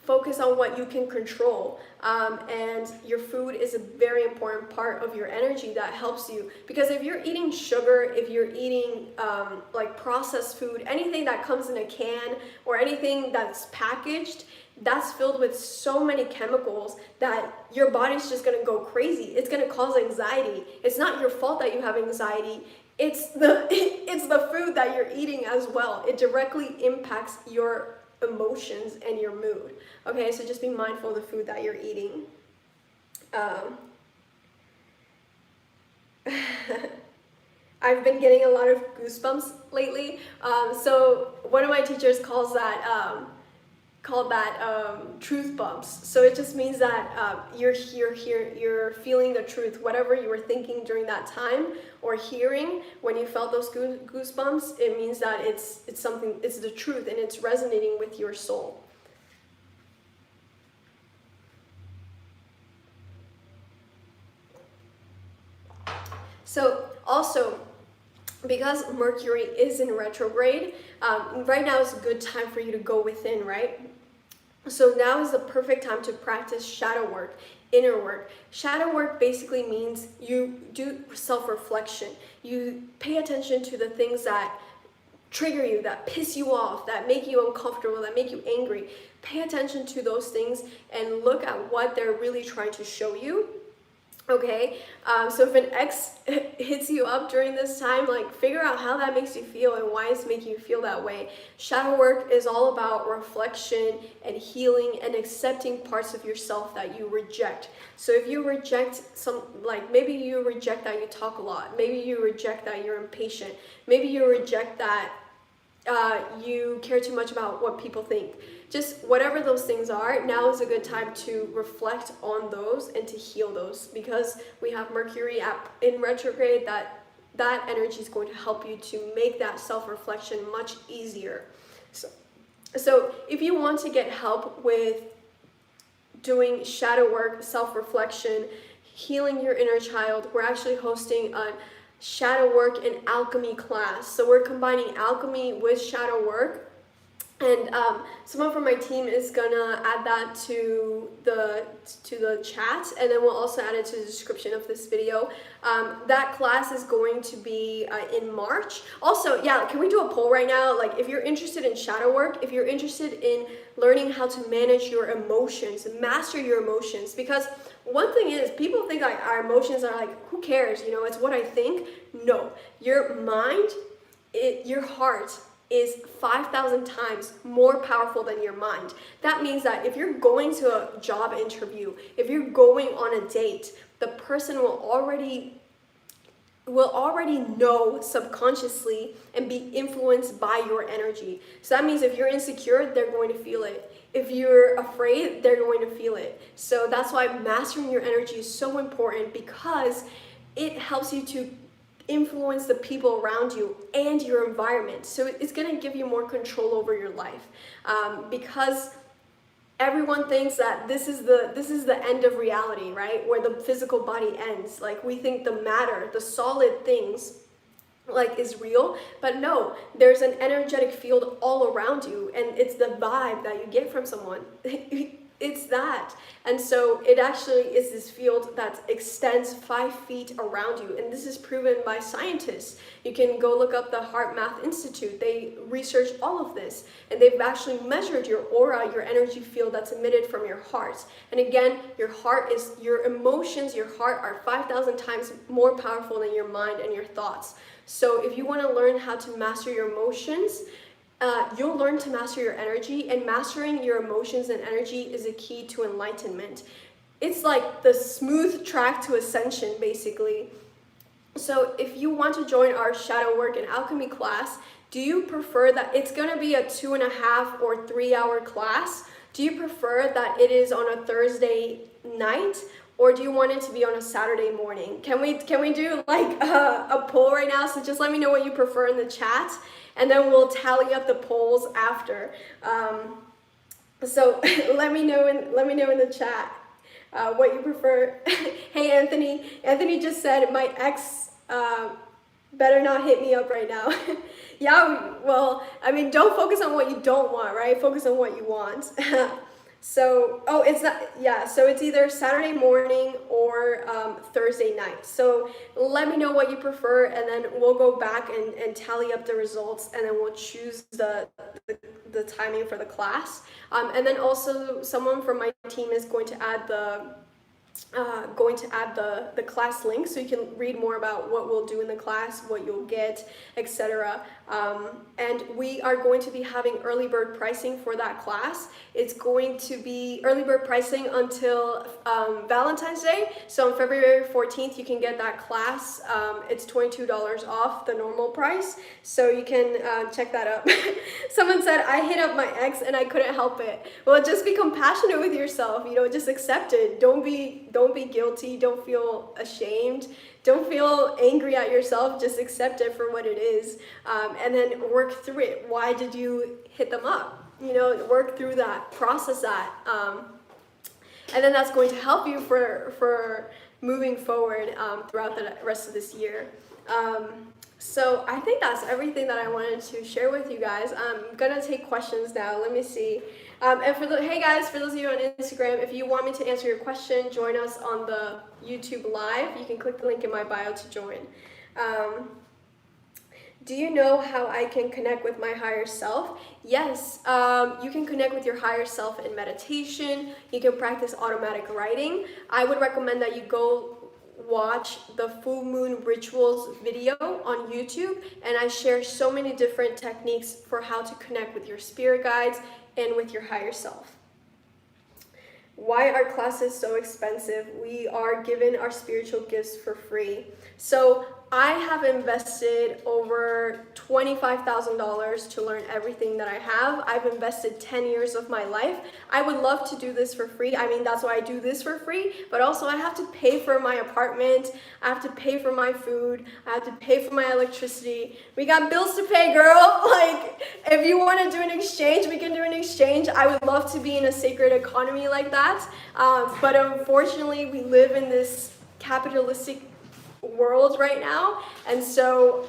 focus on what you can control, and your food is a very important part of your energy that helps you, because if you're eating sugar, if you're eating like processed food, anything that comes in a can or anything that's packaged, that's filled with so many chemicals that your body's just gonna go crazy. It's gonna cause anxiety. It's not your fault that you have anxiety. It's the food that you're eating as well. It directly impacts your emotions and your mood. Okay, so just be mindful of the food that you're eating. I've been getting a lot of goosebumps lately. So one of my teachers called that truth bumps. So it just means that you're feeling the truth. Whatever you were thinking during that time or hearing when you felt those goosebumps, it means that it's the truth and it's resonating with your soul. So also, because Mercury is in retrograde, right now is a good time for you to go within, right? So now is the perfect time to practice shadow work, inner work. Shadow work basically means you do self-reflection. You pay attention to the things that trigger you, that piss you off, that make you uncomfortable, that make you angry. Pay attention to those things and look at what they're really trying to show you. Okay, so if an ex hits you up during this time, like figure out how that makes you feel and why it's making you feel that way. Shadow work is all about reflection and healing and accepting parts of yourself that you reject. So if you reject maybe you reject that you talk a lot, maybe you reject that you're impatient, maybe you reject that you care too much about what people think. Just whatever those things are, now is a good time to reflect on those and to heal those, because we have Mercury in retrograde. That energy is going to help you to make that self-reflection much easier. So if you want to get help with doing shadow work, self-reflection, healing your inner child, we're actually hosting a shadow work and alchemy class. So we're combining alchemy with shadow work. And someone from my team is gonna add that to the chat, and then we'll also add it to the description of this video. That class is going to be in March. Also, yeah, can we do a poll right now? Like, if you're interested in shadow work, if you're interested in learning how to manage your emotions, master your emotions, because one thing is, people think like our emotions are like, who cares? It's what I think. No, your mind, your heart is 5,000 times more powerful than your mind. That means that if you're going to a job interview, if you're going on a date, the person will already will already know subconsciously and be influenced by your energy. So that means if you're insecure, they're going to feel it. If you're afraid, they're going to feel it. So that's why mastering your energy is so important, because it helps you to influence the people around you and your environment. So it's going to give you more control over your life, because everyone thinks that this is the end of reality, right? Where the physical body ends. Like, we think the matter, the solid things, like, is real, but no, there's an energetic field all around you, and it's the vibe that you get from someone. It's that. And so it actually is this field that extends 5 feet around you, and this is proven by scientists. You can go look up the Heart Math Institute. They research all of this, and they've actually measured your aura, your energy field that's emitted from your heart. And again, your heart is, your emotions, your heart are 5,000 times more powerful than your mind and your thoughts. So if you want to learn how to master your emotions, you'll learn to master your energy, and mastering your emotions and energy is a key to enlightenment. It's like the smooth track to ascension, basically. So if you want to join our shadow work and alchemy class, do you prefer that it's going to be a 2.5 or 3 hour class? Do you prefer that it is on a Thursday night, or do you want it to be on a Saturday morning? Can we do like a poll right now? So just let me know what you prefer in the chat, and then we'll tally up the polls after. So let me know in the chat what you prefer. Hey, Anthony. Anthony just said my ex better not hit me up right now. Yeah, well, I mean, don't focus on what you don't want, right? Focus on what you want. So, oh, it's not, yeah, so it's either Saturday morning or Thursday night. So let me know what you prefer, and then we'll go back and tally up the results, and then we'll choose the timing for the class. And then also someone from my team is going to add the class link, so you can read more about what we'll do in the class, what you'll get, etc. And we are going to be having early bird pricing for that class. It's going to be early bird pricing until Valentine's Day. So on February 14th, you can get that class. It's $22 off the normal price, so you can check that up. Someone said, I hit up my ex and I couldn't help it. Well, just be compassionate with yourself, just accept it. Don't be guilty, don't feel ashamed, don't feel angry at yourself, just accept it for what it is, and then work through it. Why did you hit them up? Work through that, process that, and then that's going to help you for moving forward throughout the rest of this year. So I think that's everything that I wanted to share with you guys. I'm gonna take questions now. Let me see. And hey guys, for those of you on Instagram, if you want me to answer your question, join us on the YouTube live. You can click the link in my bio to join. Do you know how I can connect with my higher self? Yes, you can connect with your higher self in meditation. You can practice automatic writing. I would recommend that you go watch the full moon rituals video on YouTube, and I share so many different techniques for how to connect with your spirit guides and with your higher self. Why are classes so expensive? We are given our spiritual gifts for free. So I have invested over $25,000 to learn everything that I have. I've invested 10 years of my life. I would love to do this for free. I mean, that's why I do this for free, but also I have to pay for my apartment. I have to pay for my food. I have to pay for my electricity. We got bills to pay, girl. Like, if you want to do an exchange, we can do an exchange. I would love to be in a sacred economy like that. But unfortunately, we live in this capitalistic world right now, and so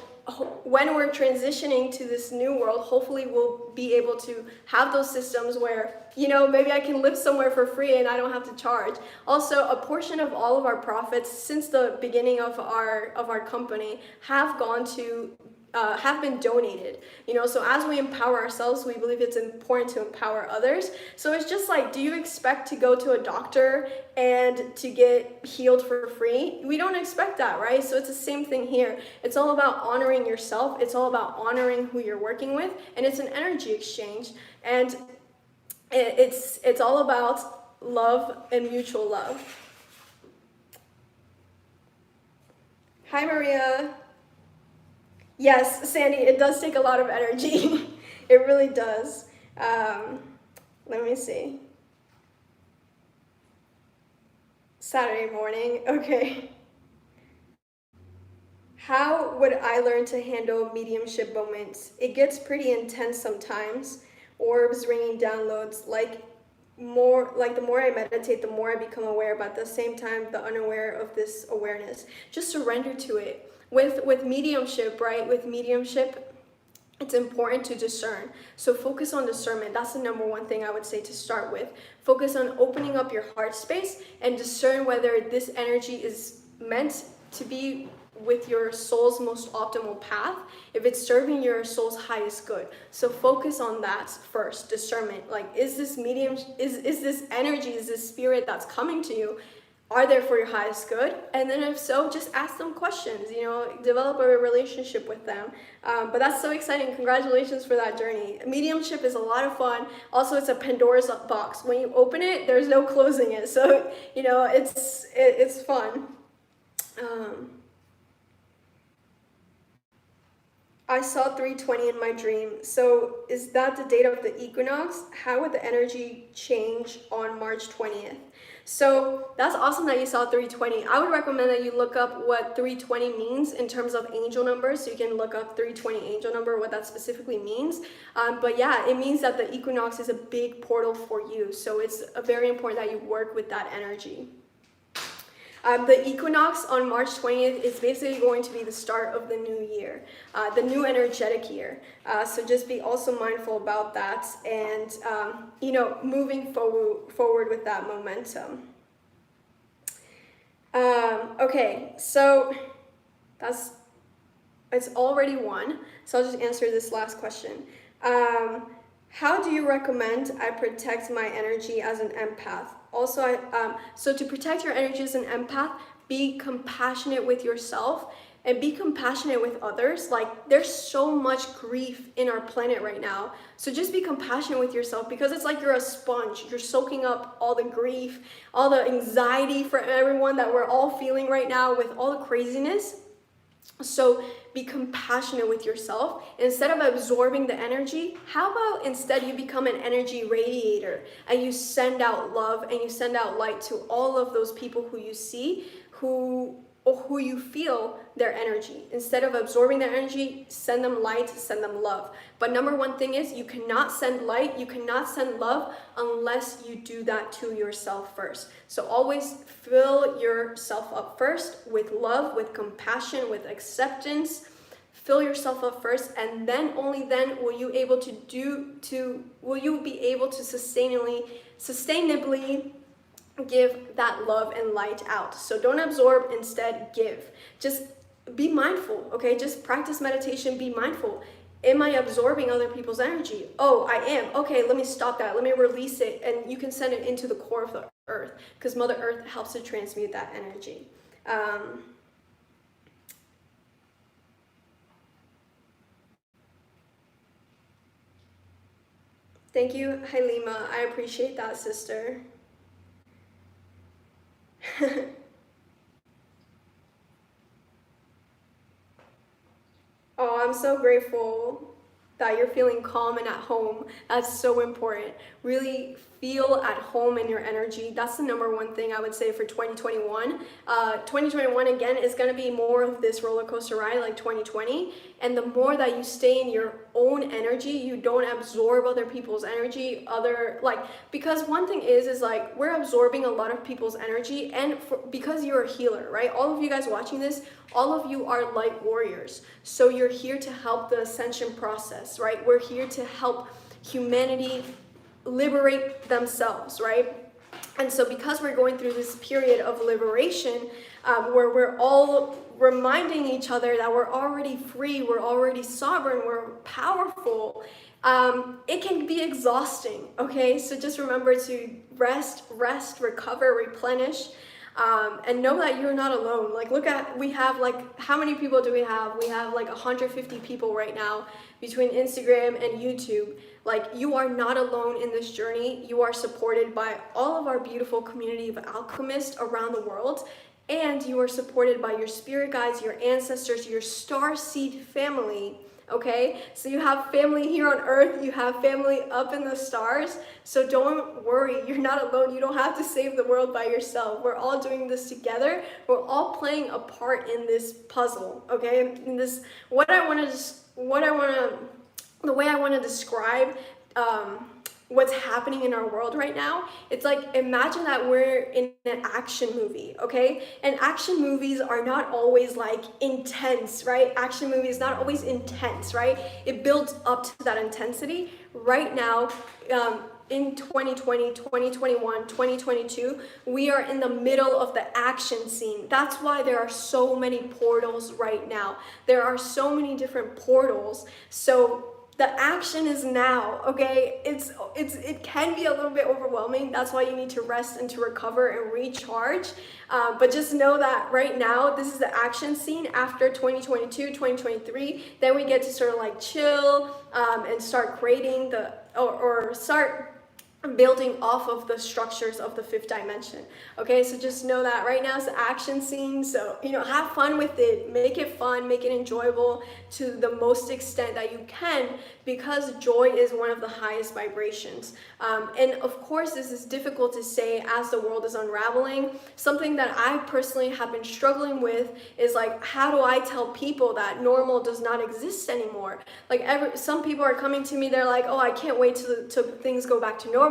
when we're transitioning to this new world, hopefully we'll be able to have those systems where maybe I can live somewhere for free and I don't have to charge. Also, a portion of all of our profits since the beginning of our company have gone to have been donated, so as we empower ourselves, we believe it's important to empower others. So it's just like, do you expect to go to a doctor and to get healed for free? We don't expect that, right? So it's the same thing here. It's all about honoring yourself. It's all about honoring who you're working with, and it's an energy exchange, and it's all about love and mutual love. Hi, Maria. Yes, Sandy, it does take a lot of energy. It really does. Let me see. Saturday morning, okay. How would I learn to handle mediumship moments? It gets pretty intense sometimes. Orbs, ringing downloads, like the more I meditate, the more I become aware, but at the same time, the unaware of this awareness. Just surrender to it. With mediumship, right? With mediumship, it's important to discern. So focus on discernment. That's the number one thing I would say to start with. Focus on opening up your heart space and discern whether this energy is meant to be with your soul's most optimal path, if it's serving your soul's highest good. So focus on that first, discernment. Like, is this medium, is this energy, is this spirit that's coming to you, are there for your highest good? And then if so, just ask them questions, develop a relationship with them. But that's so exciting. Congratulations for that journey. Mediumship is a lot of fun. Also, it's a Pandora's box. When you open it, there's no closing it. So, it's fun. I saw 320 in my dream. So is that the date of the equinox? How would the energy change on March 20th? So that's awesome that you saw 320. I would recommend that you look up what 320 means in terms of angel numbers. So you can look up 320 angel number, what that specifically means. But yeah, it means that the equinox is a big portal for you. So it's very important that you work with that energy. The equinox on March 20th is basically going to be the start of the new year, the new energetic year. So just be also mindful about that and, moving forward with that momentum. Okay, so it's already 1. So I'll just answer this last question. How do you recommend I protect my energy as an empath? Also, so to protect your energy as an empath, be compassionate with yourself and be compassionate with others. Like, there's so much grief in our planet right now. So just be compassionate with yourself, because it's like you're a sponge. You're soaking up all the grief, all the anxiety for everyone that we're all feeling right now with all the craziness. So be compassionate with yourself. Instead of absorbing the energy, how about instead you become an energy radiator and you send out love and you send out light to all of those people who you see, who you feel their energy. Instead of absorbing their energy, send them light, send them love. But number one thing is, you cannot send light, you cannot send love unless you do that to yourself first. So always fill yourself up first with love, with compassion, with acceptance. Fill yourself up first, and then only then will you be able to sustainably give that love and light out. So don't absorb, instead give. Just be mindful, okay? Just practice meditation, be mindful. Am I absorbing other people's energy? Oh, I am. Okay, let me stop that. Let me release it. And you can send it into the core of the earth, because Mother Earth helps to transmute that energy. Thank you, Halima. I appreciate that, sister. Oh, I'm so grateful that you're feeling calm and at home. That's so important. Really feel at home in your energy. That's the number one thing I would say for 2021. 2021, again, is going to be more of this roller coaster ride like 2020. And the more that you stay in your own energy, you don't absorb other people's energy, because one thing is like, we're absorbing a lot of people's energy, and because you're a healer, right? All of you guys watching this, all of you are light warriors. So you're here to help the ascension process, right? We're here to help humanity liberate themselves, right? And so because we're going through this period of liberation, where we're all reminding each other that we're already free, we're already sovereign, we're powerful, it can be exhausting, okay? So just remember to rest, recover, replenish, and know that you're not alone. Like, we have how many people do we have? We have 150 people right now between Instagram and YouTube. Like, you are not alone in this journey. You are supported by all of our beautiful community of alchemists around the world. and you are supported by your spirit guides, your ancestors, your star seed family. Okay, so you have family here on earth, you have family up in the stars, so don't worry, you're not alone. You don't have to save the world by yourself. We're all doing this together. We're all playing a part in this puzzle. Okay, in this, the way I want to describe what's happening in our world right now, it's like, imagine that we're in an action movie, okay? And action movies are not always like intense, right? Action movies not always intense, right? It builds up to that intensity. Right now, in 2020, 2021, 2022, we are in the middle of the action scene. That's why there are so many portals right now. There are so many different portals. So the action is now, okay? It can be a little bit overwhelming. That's why you need to rest and to recover and recharge. But just know that right now, this is the action scene. After 2022, 2023, then we get to sort of like chill and start creating or start building off of the structures of the fifth dimension. Okay, so just know that right now is the action scene. So, have fun with it. Make it fun, make it enjoyable to the most extent that you can, because joy is one of the highest vibrations. And of course, this is difficult to say as the world is unraveling. Something that I personally have been struggling with is like, how do I tell people that normal does not exist anymore? Like some people are coming to me, they're like, oh, I can't wait till things go back to normal.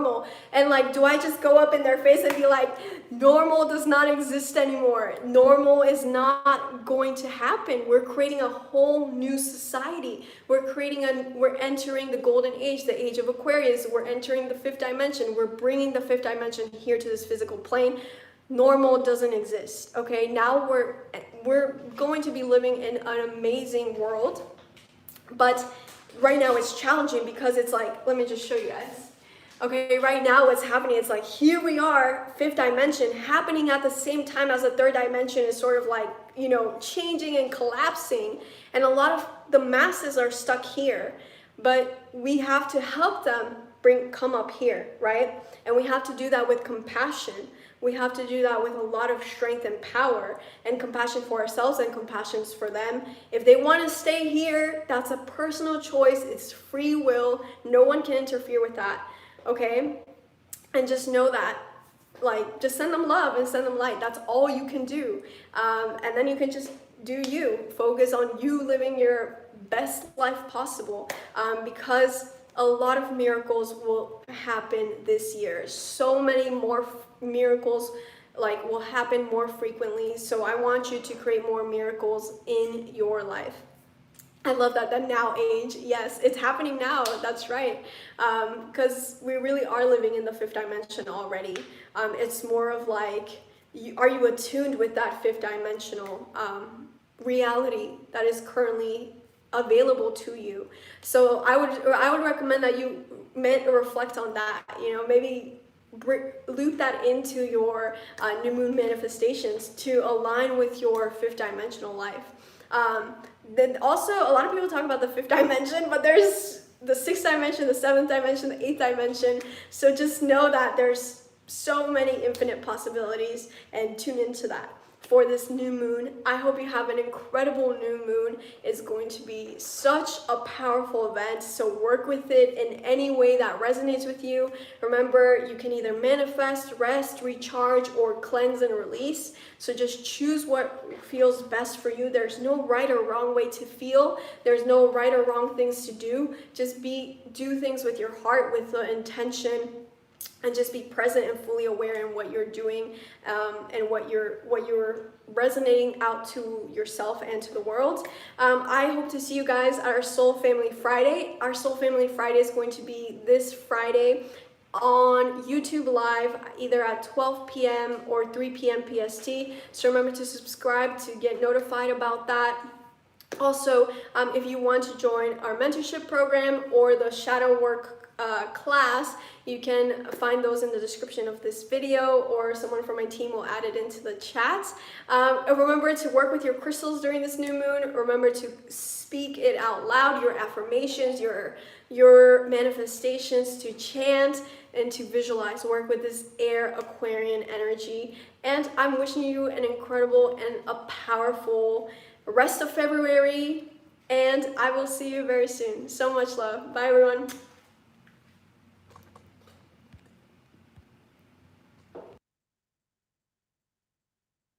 And like, do I just go up in their face and be like, normal does not exist anymore? Normal is not going to happen. We're creating a whole new society. We're entering the golden age, the age of Aquarius. We're entering the fifth dimension. We're bringing the fifth dimension here to this physical plane. Normal doesn't exist. Okay, now we're going to be living in an amazing world, but right now it's challenging because it's like, let me just show you guys. Okay, right now what's happening, it's like, here we are, fifth dimension, happening at the same time as the third dimension is sort of like, changing and collapsing. And a lot of the masses are stuck here, but we have to help them come up here, right? And we have to do that with compassion. We have to do that with a lot of strength and power, and compassion for ourselves and compassion for them. If they want to stay here, that's a personal choice. It's free will. No one can interfere with that. Okay, and just know that, like, just send them love and send them light. That's all you can do. And then you can just do you. Focus on you living your best life possible, because a lot of miracles will happen this year. So many more miracles will happen more frequently. So I want you to create more miracles in your life. I love that, the now age. Yes, it's happening now. That's right. Because we really are living in the fifth dimension already. It's more of like, are you attuned with that fifth dimensional reality that is currently available to you? So I would recommend that you reflect on that. Maybe loop that into your new moon manifestations to align with your fifth dimensional life. Then also, a lot of people talk about the fifth dimension, but there's the sixth dimension, the seventh dimension, the eighth dimension. So just know that there's so many infinite possibilities, and tune into that for this new moon. I hope you have an incredible new moon. It's going to be such a powerful event, so work with it in any way that resonates with you. Remember, you can either manifest, rest, recharge, or cleanse and release. So just choose what feels best for you. There's no right or wrong way to feel. There's no right or wrong things to do. Just do things with your heart, with the intention, and just be present and fully aware in what you're doing, and what you're resonating out to yourself and to the world. I hope to see you guys at our Soul Family Friday. Our Soul Family Friday is going to be this Friday on YouTube Live, either at 12 p.m. or 3 p.m. PST. So remember to subscribe to get notified about that. Also, if you want to join our mentorship program or the shadow work class, you can find those in the description of this video, or someone from my team will add it into the chat. Remember to work with your crystals during this new moon. Remember to speak it out loud, your affirmations, your manifestations, to chant, and to visualize, work with this air Aquarian energy. And I'm wishing you an incredible and a powerful rest of February, and I will see you very soon. So much love. Bye, everyone.